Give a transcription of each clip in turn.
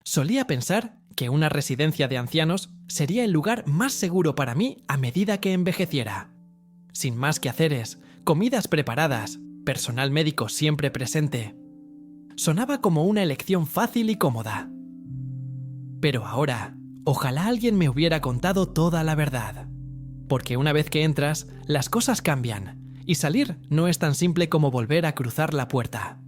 Solía pensar que una residencia de ancianos sería el lugar más seguro para mí a medida que envejeciera. Sin más quehaceres, comidas preparadas, personal médico siempre presente. Sonaba como una elección fácil y cómoda. Pero ahora, ojalá alguien me hubiera contado toda la verdad. Porque una vez que entras, las cosas cambian, y salir no es tan simple como volver a cruzar la puerta.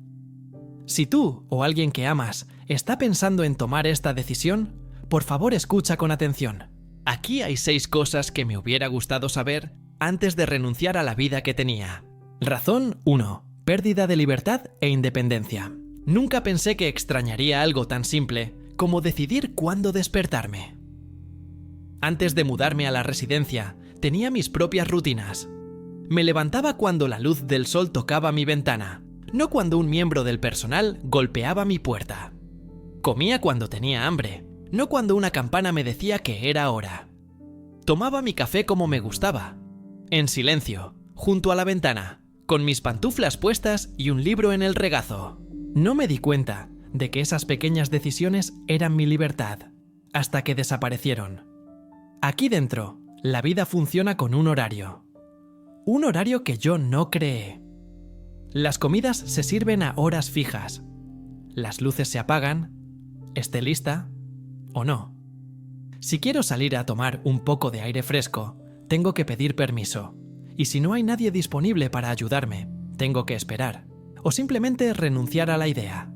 Si tú o alguien que amas está pensando en tomar esta decisión, por favor escucha con atención. Aquí hay 6 cosas que me hubiera gustado saber antes de renunciar a la vida que tenía. Razón 1. Pérdida de libertad e independencia. Nunca pensé que extrañaría algo tan simple como decidir cuándo despertarme. Antes de mudarme a la residencia, tenía mis propias rutinas. Me levantaba cuando la luz del sol tocaba mi ventana, no cuando un miembro del personal golpeaba mi puerta. Comía cuando tenía hambre, no cuando una campana me decía que era hora. Tomaba mi café como me gustaba, en silencio, junto a la ventana, con mis pantuflas puestas y un libro en el regazo. No me di cuenta de que esas pequeñas decisiones eran mi libertad, hasta que desaparecieron. Aquí dentro, la vida funciona con un horario. Un horario que yo no creé. Las comidas se sirven a horas fijas. Las luces se apagan, esté lista o no. Si quiero salir a tomar un poco de aire fresco, tengo que pedir permiso. Y si no hay nadie disponible para ayudarme, tengo que esperar. O simplemente renunciar a la idea.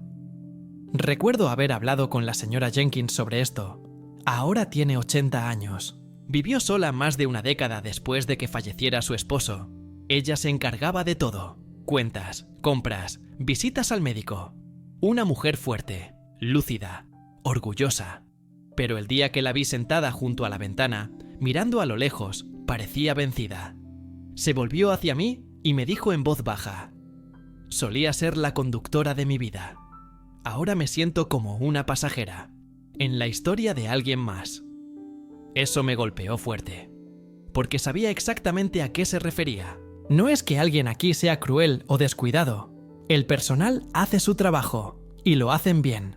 Recuerdo haber hablado con la señora Jenkins sobre esto. Ahora tiene 80 años. Vivió sola más de una década después de que falleciera su esposo. Ella se encargaba de todo. Cuentas, compras, visitas al médico. Una mujer fuerte, lúcida, orgullosa. Pero el día que la vi sentada junto a la ventana, mirando a lo lejos, parecía vencida. Se volvió hacia mí y me dijo en voz baja: solía ser la conductora de mi vida. Ahora me siento como una pasajera, en la historia de alguien más. Eso me golpeó fuerte, porque sabía exactamente a qué se refería. No es que alguien aquí sea cruel o descuidado. El personal hace su trabajo, y lo hacen bien.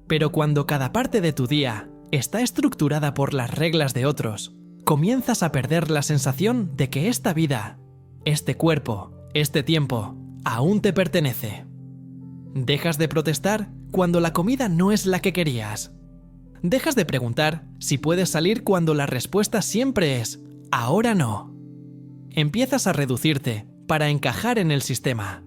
Pero cuando cada parte de tu día está estructurada por las reglas de otros, comienzas a perder la sensación de que esta vida, este cuerpo, este tiempo, aún te pertenece. Dejas de protestar cuando la comida no es la que querías. Dejas de preguntar si puedes salir cuando la respuesta siempre es «ahora no». Empiezas a reducirte para encajar en el sistema.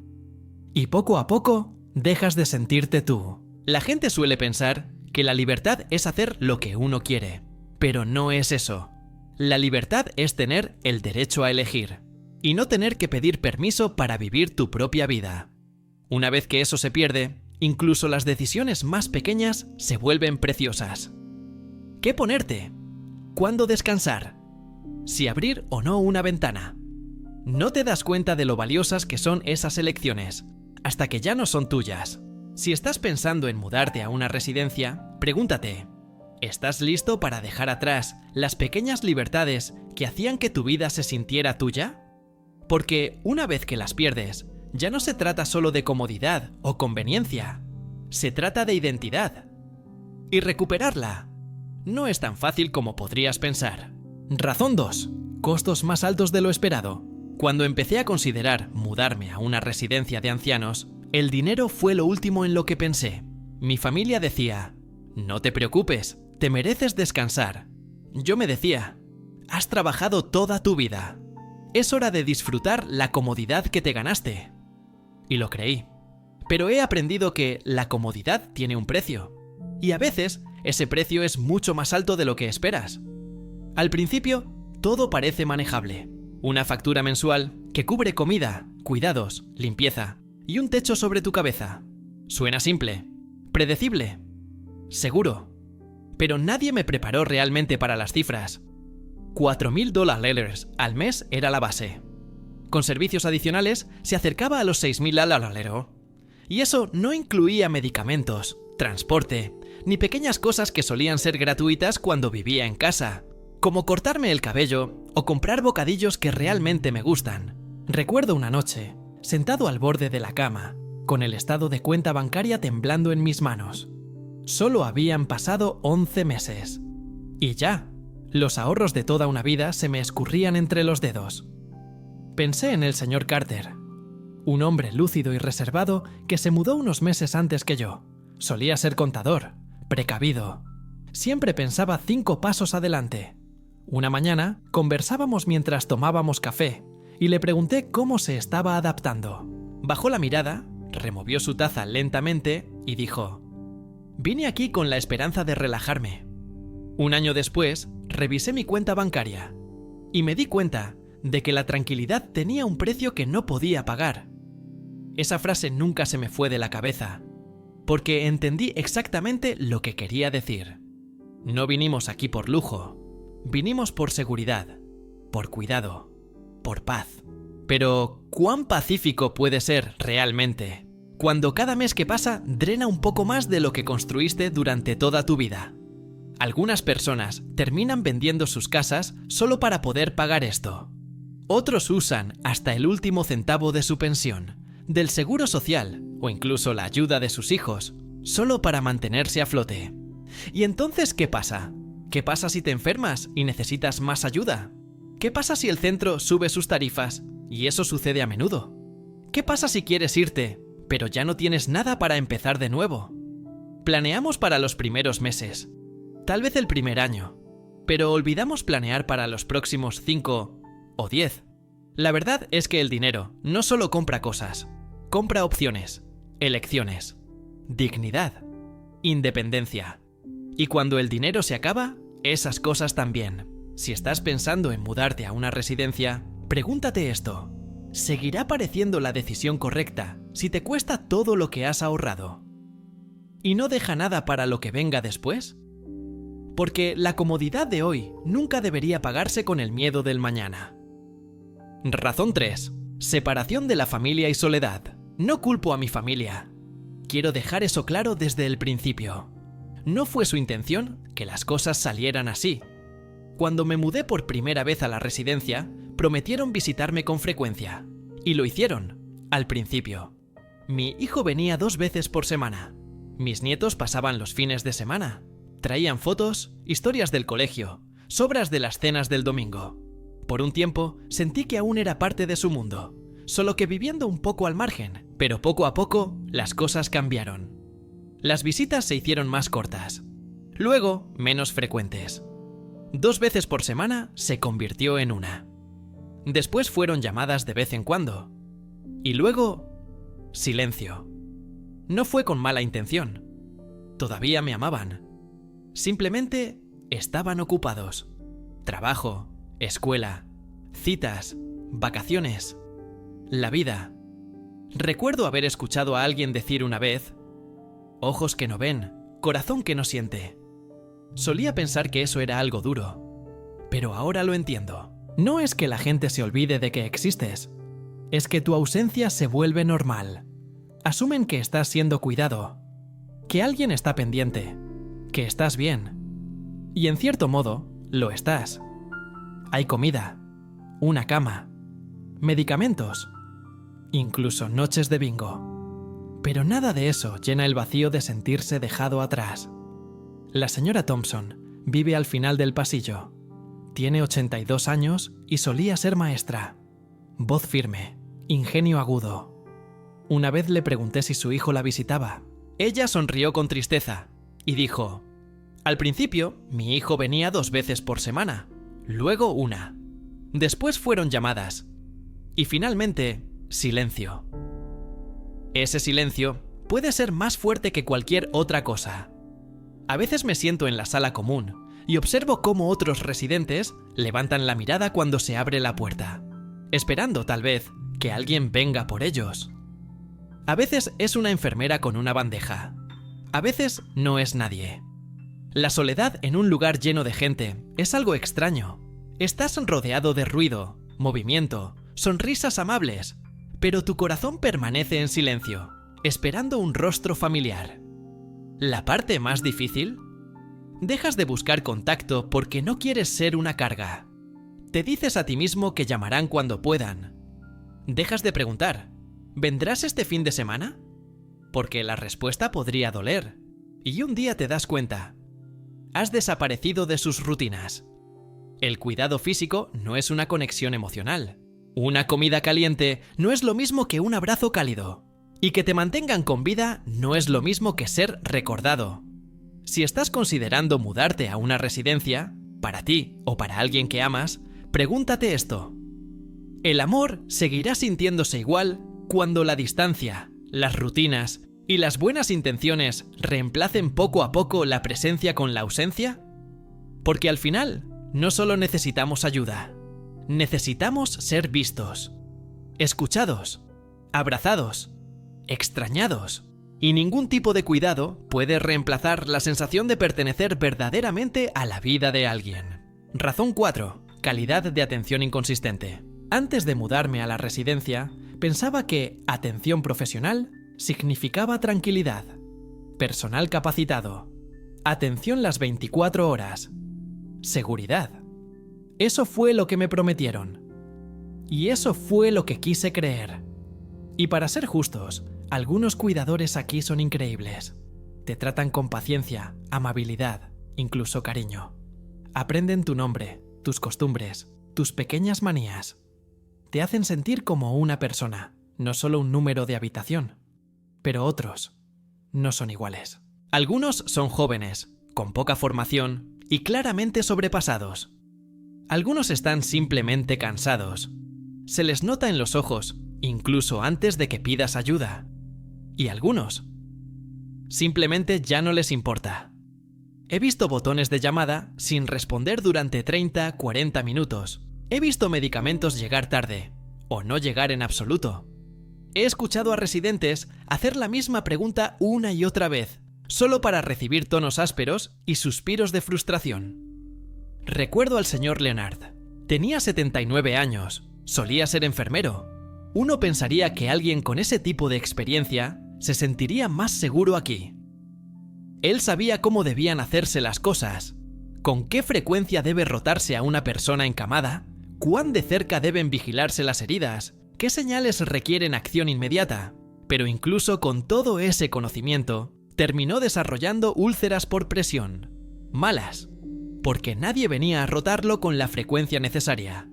Y poco a poco dejas de sentirte tú. La gente suele pensar que la libertad es hacer lo que uno quiere, pero no es eso. La libertad es tener el derecho a elegir y no tener que pedir permiso para vivir tu propia vida. Una vez que eso se pierde, incluso las decisiones más pequeñas se vuelven preciosas. ¿Qué ponerte? ¿Cuándo descansar? Si abrir o no una ventana. No te das cuenta de lo valiosas que son esas elecciones, hasta que ya no son tuyas. Si estás pensando en mudarte a una residencia, pregúntate: ¿estás listo para dejar atrás las pequeñas libertades que hacían que tu vida se sintiera tuya? Porque una vez que las pierdes, ya no se trata solo de comodidad o conveniencia, se trata de identidad. Y recuperarla no es tan fácil como podrías pensar. Razón 2. Costos más altos de lo esperado. Cuando empecé a considerar mudarme a una residencia de ancianos, el dinero fue lo último en lo que pensé. Mi familia decía: no te preocupes, te mereces descansar. Yo me decía: has trabajado toda tu vida. Es hora de disfrutar la comodidad que te ganaste. Y lo creí. Pero he aprendido que la comodidad tiene un precio. Y a veces ese precio es mucho más alto de lo que esperas. Al principio, todo parece manejable. Una factura mensual que cubre comida, cuidados, limpieza y un techo sobre tu cabeza. Suena simple, predecible, seguro. Pero nadie me preparó realmente para las cifras. $4,000 al mes era la base. Con servicios adicionales se acercaba a los $6,000 al alero. Y eso no incluía medicamentos, transporte, ni pequeñas cosas que solían ser gratuitas cuando vivía en casa, como cortarme el cabello o comprar bocadillos que realmente me gustan. Recuerdo una noche, sentado al borde de la cama, con el estado de cuenta bancaria temblando en mis manos. Solo habían pasado 11 meses. Y ya, los ahorros de toda una vida se me escurrían entre los dedos. Pensé en el señor Carter, un hombre lúcido y reservado que se mudó unos meses antes que yo. Solía ser contador, precavido. Siempre pensaba 5 pasos adelante. Una mañana conversábamos mientras tomábamos café y le pregunté cómo se estaba adaptando. Bajó la mirada, removió su taza lentamente y dijo: «Vine aquí con la esperanza de relajarme». Un año después, revisé mi cuenta bancaria y me di cuenta de que la tranquilidad tenía un precio que no podía pagar. Esa frase nunca se me fue de la cabeza, porque entendí exactamente lo que quería decir. No vinimos aquí por lujo, vinimos por seguridad, por cuidado, por paz. Pero, ¿cuán pacífico puede ser realmente cuando cada mes que pasa drena un poco más de lo que construiste durante toda tu vida? Algunas personas terminan vendiendo sus casas solo para poder pagar esto. Otros usan hasta el último centavo de su pensión, del seguro social o incluso la ayuda de sus hijos, solo para mantenerse a flote. ¿Y entonces qué pasa? ¿Qué pasa si te enfermas y necesitas más ayuda? ¿Qué pasa si el centro sube sus tarifas? Y eso sucede a menudo. ¿Qué pasa si quieres irte, pero ya no tienes nada para empezar de nuevo? Planeamos para los primeros meses, tal vez el primer año, pero olvidamos planear para los próximos 5 o 10. La verdad es que el dinero no solo compra cosas, compra opciones, elecciones, dignidad, independencia. Y cuando el dinero se acaba, esas cosas también. Si estás pensando en mudarte a una residencia, pregúntate esto: ¿seguirá pareciendo la decisión correcta si te cuesta todo lo que has ahorrado? ¿Y no deja nada para lo que venga después? Porque la comodidad de hoy nunca debería pagarse con el miedo del mañana. Razón 3. Separación de la familia y soledad. No culpo a mi familia. Quiero dejar eso claro desde el principio. No fue su intención que las cosas salieran así. Cuando me mudé por primera vez a la residencia, prometieron visitarme con frecuencia. Y lo hicieron, al principio. Mi hijo venía 2 veces por semana. Mis nietos pasaban los fines de semana. Traían fotos, historias del colegio, sobras de las cenas del domingo. Por un tiempo sentí que aún era parte de su mundo, solo que viviendo un poco al margen, pero poco a poco las cosas cambiaron. Las visitas se hicieron más cortas, luego menos frecuentes. 2 veces por semana se convirtió en 1. Después fueron llamadas de vez en cuando. Y luego, silencio. No fue con mala intención. Todavía me amaban. Simplemente estaban ocupados. Trabajo, escuela, citas, vacaciones, la vida. Recuerdo haber escuchado a alguien decir una vez: ojos que no ven, corazón que no siente. Solía pensar que eso era algo duro, pero ahora lo entiendo. No es que la gente se olvide de que existes, es que tu ausencia se vuelve normal. Asumen que estás siendo cuidado, que alguien está pendiente, que estás bien. Y en cierto modo, lo estás. Hay comida, una cama, medicamentos, incluso noches de bingo. Pero nada de eso llena el vacío de sentirse dejado atrás. La señora Thompson vive al final del pasillo. Tiene 82 años y solía ser maestra. Voz firme, ingenio agudo. Una vez le pregunté si su hijo la visitaba. Ella sonrió con tristeza y dijo: al principio, mi hijo venía 2 veces por semana, luego 1. Después fueron llamadas. Y finalmente, silencio. Ese silencio puede ser más fuerte que cualquier otra cosa. A veces me siento en la sala común y observo cómo otros residentes levantan la mirada cuando se abre la puerta, esperando tal vez que alguien venga por ellos. A veces es una enfermera con una bandeja. A veces no es nadie. La soledad en un lugar lleno de gente es algo extraño. Estás rodeado de ruido, movimiento, sonrisas amables, pero tu corazón permanece en silencio, esperando un rostro familiar. ¿La parte más difícil? Dejas de buscar contacto porque no quieres ser una carga. Te dices a ti mismo que llamarán cuando puedan. Dejas de preguntar: ¿vendrás este fin de semana? Porque la respuesta podría doler. Y un día te das cuenta. Has desaparecido de sus rutinas. El cuidado físico no es una conexión emocional. Una comida caliente no es lo mismo que un abrazo cálido. Y que te mantengan con vida no es lo mismo que ser recordado. Si estás considerando mudarte a una residencia, para ti o para alguien que amas, pregúntate esto. ¿El amor seguirá sintiéndose igual cuando la distancia, las rutinas y las buenas intenciones reemplacen poco a poco la presencia con la ausencia? Porque al final, no solo necesitamos ayuda, necesitamos ser vistos, escuchados, abrazados, extrañados. Y ningún tipo de cuidado puede reemplazar la sensación de pertenecer verdaderamente a la vida de alguien. Razón 4. Calidad de atención inconsistente. Antes de mudarme a la residencia, pensaba que atención profesional significaba tranquilidad, personal capacitado, atención las 24 horas, seguridad. Eso fue lo que me prometieron. Y eso fue lo que quise creer. Y para ser justos, algunos cuidadores aquí son increíbles. Te tratan con paciencia, amabilidad, incluso cariño. Aprenden tu nombre, tus costumbres, tus pequeñas manías. Te hacen sentir como una persona, no solo un número de habitación. Pero otros no son iguales. Algunos son jóvenes, con poca formación y claramente sobrepasados. Algunos están simplemente cansados. Se les nota en los ojos, incluso antes de que pidas ayuda. Y algunos simplemente ya no les importa. He visto botones de llamada sin responder durante 30-40 minutos. He visto medicamentos llegar tarde, o no llegar en absoluto. He escuchado a residentes hacer la misma pregunta una y otra vez, solo para recibir tonos ásperos y suspiros de frustración. Recuerdo al señor Leonard. Tenía 79 años, solía ser enfermero. Uno pensaría que alguien con ese tipo de experiencia se sentiría más seguro aquí. Él sabía cómo debían hacerse las cosas, con qué frecuencia debe rotarse a una persona encamada, cuán de cerca deben vigilarse las heridas, qué señales requieren acción inmediata. Pero incluso con todo ese conocimiento, terminó desarrollando úlceras por presión. Malas, porque nadie venía a rotarlo con la frecuencia necesaria.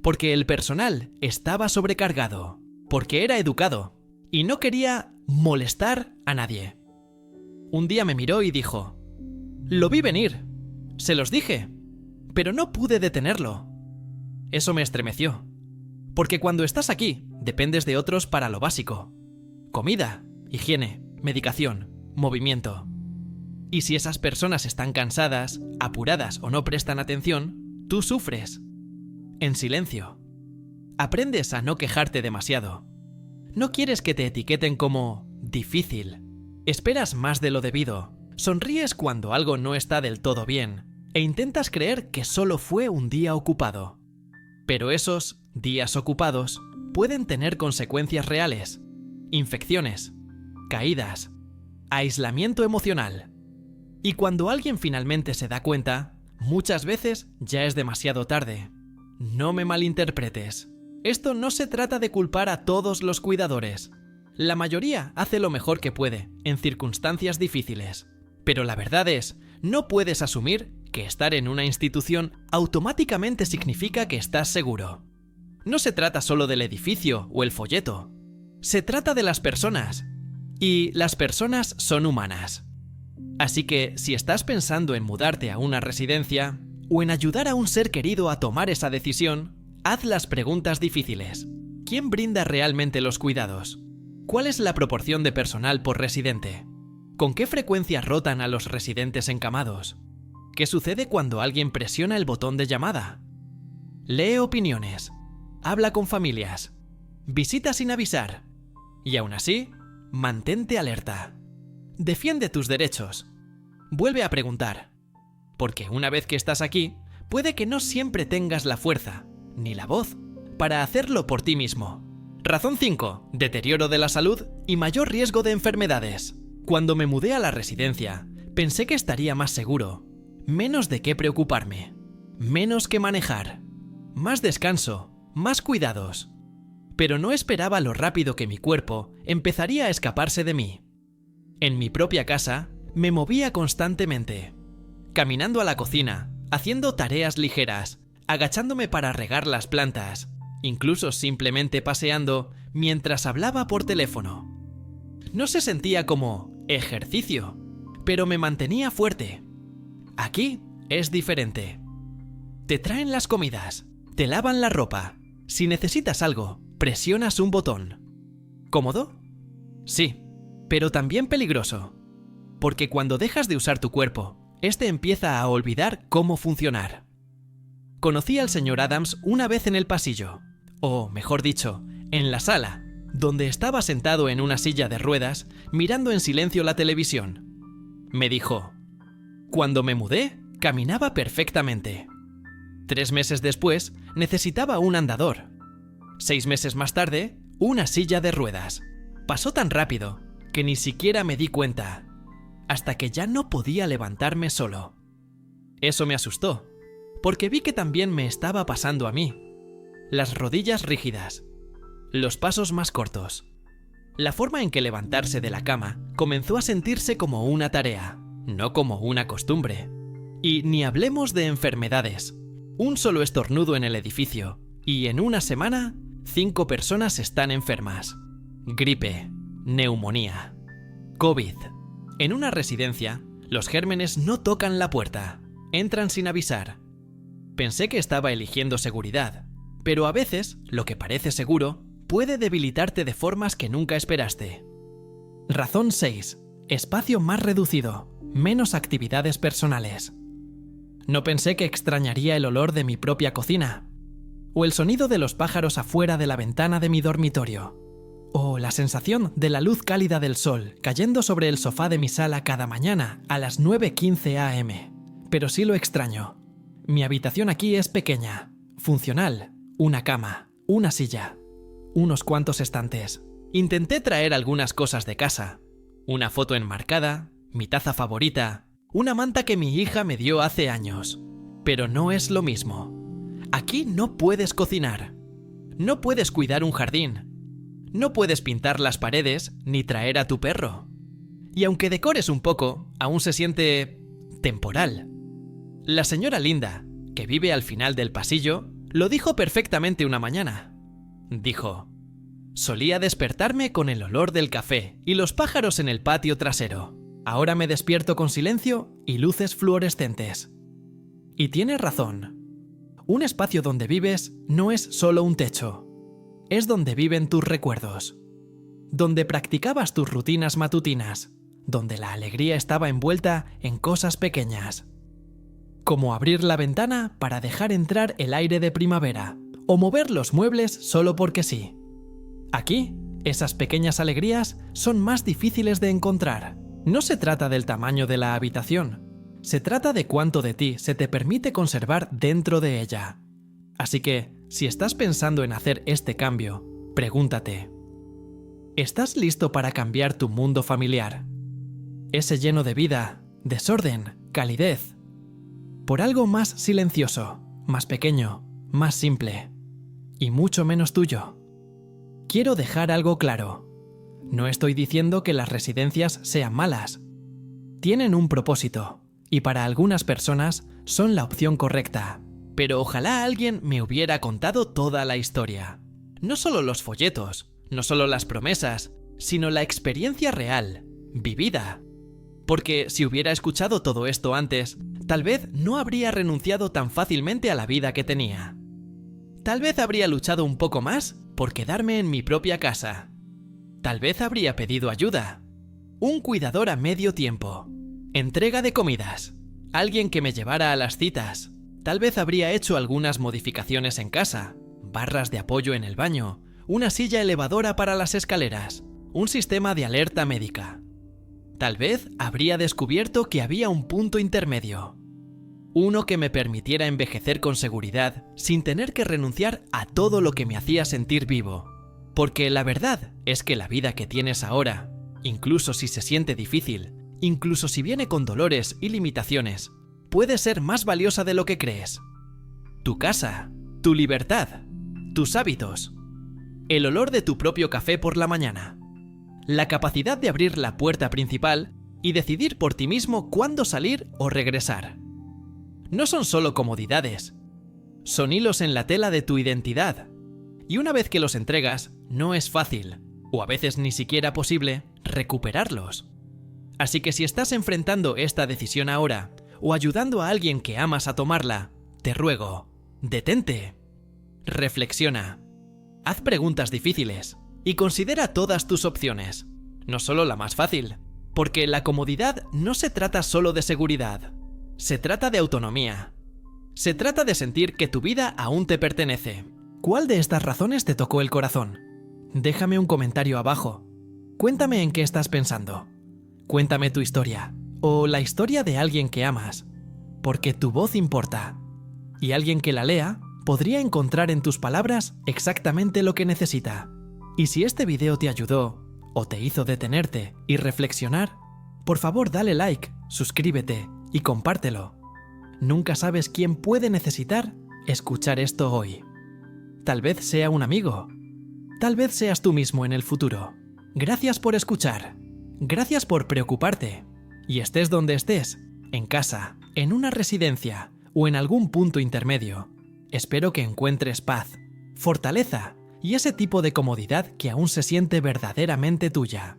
Porque el personal estaba sobrecargado, porque era educado y no quería molestar a nadie. Un día me miró y dijo: «Lo vi venir, se los dije, pero no pude detenerlo». Eso me estremeció, porque cuando estás aquí, dependes de otros para lo básico: comida, higiene, medicación, movimiento. Y si esas personas están cansadas, apuradas o no prestan atención, tú sufres. En silencio. Aprendes a no quejarte demasiado. No quieres que te etiqueten como difícil. Esperas más de lo debido. Sonríes cuando algo no está del todo bien e intentas creer que solo fue un día ocupado. Pero esos días ocupados pueden tener consecuencias reales: infecciones, caídas, aislamiento emocional. Y cuando alguien finalmente se da cuenta, muchas veces ya es demasiado tarde. No me malinterpretes. Esto no se trata de culpar a todos los cuidadores. La mayoría hace lo mejor que puede, en circunstancias difíciles. Pero la verdad es, no puedes asumir que estar en una institución automáticamente significa que estás seguro. No se trata solo del edificio o el folleto. Se trata de las personas. Y las personas son humanas. Así que, si estás pensando en mudarte a una residencia, o en ayudar a un ser querido a tomar esa decisión, haz las preguntas difíciles. ¿Quién brinda realmente los cuidados? ¿Cuál es la proporción de personal por residente? ¿Con qué frecuencia rotan a los residentes encamados? ¿Qué sucede cuando alguien presiona el botón de llamada? Lee opiniones. Habla con familias. Visita sin avisar. Y aún así, mantente alerta. Defiende tus derechos. Vuelve a preguntar. Porque una vez que estás aquí, puede que no siempre tengas la fuerza, ni la voz, para hacerlo por ti mismo. Razón 5. Deterioro de la salud y mayor riesgo de enfermedades. Cuando me mudé a la residencia, pensé que estaría más seguro, menos de qué preocuparme, menos que manejar, más descanso, más cuidados. Pero no esperaba lo rápido que mi cuerpo empezaría a escaparse de mí. En mi propia casa, Me movía constantemente, caminando a la cocina, haciendo tareas ligeras, agachándome para regar las plantas, incluso simplemente paseando mientras hablaba por teléfono. No se sentía como ejercicio, pero me mantenía fuerte. Aquí es diferente. Te traen las comidas, te lavan la ropa. Si necesitas algo, presionas un botón. ¿Cómodo? Sí, pero también peligroso. Porque cuando dejas de usar tu cuerpo, este empieza a olvidar cómo funcionar. Conocí al señor Adams una vez en el pasillo, o mejor dicho, en la sala, donde estaba sentado en una silla de ruedas mirando en silencio la televisión. Me dijo: cuando me mudé, caminaba perfectamente. 3 meses después, necesitaba un andador. 6 meses más tarde, una silla de ruedas. Pasó tan rápido que ni siquiera me di cuenta, hasta que ya no podía levantarme solo. Eso me asustó, porque vi que también me estaba pasando a mí. Las rodillas rígidas, los pasos más cortos. La forma en que levantarse de la cama comenzó a sentirse como una tarea, no como una costumbre. Y ni hablemos de enfermedades. Un solo estornudo en el edificio, y en una semana, 5 personas están enfermas. Gripe, neumonía, COVID. En una residencia, los gérmenes no tocan la puerta, entran sin avisar. Pensé que estaba eligiendo seguridad, pero a veces, lo que parece seguro, puede debilitarte de formas que nunca esperaste. Razón 6. Espacio más reducido, menos actividades personales. No pensé que extrañaría el olor de mi propia cocina, o el sonido de los pájaros afuera de la ventana de mi dormitorio, o la sensación de la luz cálida del sol cayendo sobre el sofá de mi sala cada mañana a las 9:15 am. Pero sí lo extraño. Mi habitación aquí es pequeña, funcional, una cama, una silla, unos cuantos estantes. Intenté traer algunas cosas de casa, una foto enmarcada, mi taza favorita, una manta que mi hija me dio hace años. Pero no es lo mismo. Aquí no puedes cocinar. No puedes cuidar un jardín. No puedes pintar las paredes ni traer a tu perro. Y aunque decores un poco, aún se siente temporal. La señora Linda, que vive al final del pasillo, lo dijo perfectamente una mañana. Dijo: solía despertarme con el olor del café y los pájaros en el patio trasero. Ahora me despierto con silencio y luces fluorescentes. Y tiene razón. Un espacio donde vives no es solo un techo. Es donde viven tus recuerdos. Donde practicabas tus rutinas matutinas. Donde la alegría estaba envuelta en cosas pequeñas. Como abrir la ventana para dejar entrar el aire de primavera. O mover los muebles solo porque sí. Aquí, esas pequeñas alegrías son más difíciles de encontrar. No se trata del tamaño de la habitación, se trata de cuánto de ti se te permite conservar dentro de ella. Así que, si estás pensando en hacer este cambio, pregúntate: ¿estás listo para cambiar tu mundo familiar? Ese lleno de vida, desorden, calidez, por algo más silencioso, más pequeño, más simple y mucho menos tuyo. Quiero dejar algo claro. No estoy diciendo que las residencias sean malas. Tienen un propósito, y para algunas personas son la opción correcta. Pero ojalá alguien me hubiera contado toda la historia. No solo los folletos, no solo las promesas, sino la experiencia real, vivida. Porque si hubiera escuchado todo esto antes, tal vez no habría renunciado tan fácilmente a la vida que tenía. Tal vez habría luchado un poco más por quedarme en mi propia casa. Tal vez habría pedido ayuda. Un cuidador a medio tiempo. Entrega de comidas. Alguien que me llevara a las citas. Tal vez habría hecho algunas modificaciones en casa. Barras de apoyo en el baño. Una silla elevadora para las escaleras. Un sistema de alerta médica. Tal vez habría descubierto que había un punto intermedio. Uno que me permitiera envejecer con seguridad sin tener que renunciar a todo lo que me hacía sentir vivo. Porque la verdad es que la vida que tienes ahora, incluso si se siente difícil, incluso si viene con dolores y limitaciones, puede ser más valiosa de lo que crees. Tu casa, tu libertad, tus hábitos, el olor de tu propio café por la mañana, la capacidad de abrir la puerta principal y decidir por ti mismo cuándo salir o regresar. No son solo comodidades, son hilos en la tela de tu identidad. Y una vez que los entregas, no es fácil, o a veces ni siquiera posible, recuperarlos. Así que si estás enfrentando esta decisión ahora, o ayudando a alguien que amas a tomarla, te ruego, detente. Reflexiona. Haz preguntas difíciles y considera todas tus opciones, no solo la más fácil, porque la comodidad no se trata solo de seguridad, se trata de autonomía. Se trata de sentir que tu vida aún te pertenece. ¿Cuál de estas razones te tocó el corazón? Déjame un comentario abajo. Cuéntame en qué estás pensando. Cuéntame tu historia, o la historia de alguien que amas, porque tu voz importa. Y alguien que la lea podría encontrar en tus palabras exactamente lo que necesita. Y si este video te ayudó, o te hizo detenerte y reflexionar, por favor dale like, suscríbete y compártelo. Nunca sabes quién puede necesitar escuchar esto hoy. Tal vez sea un amigo. Tal vez seas tú mismo en el futuro. Gracias por escuchar. Gracias por preocuparte. Y estés donde estés, en casa, en una residencia o en algún punto intermedio, espero que encuentres paz, fortaleza y ese tipo de comodidad que aún se siente verdaderamente tuya.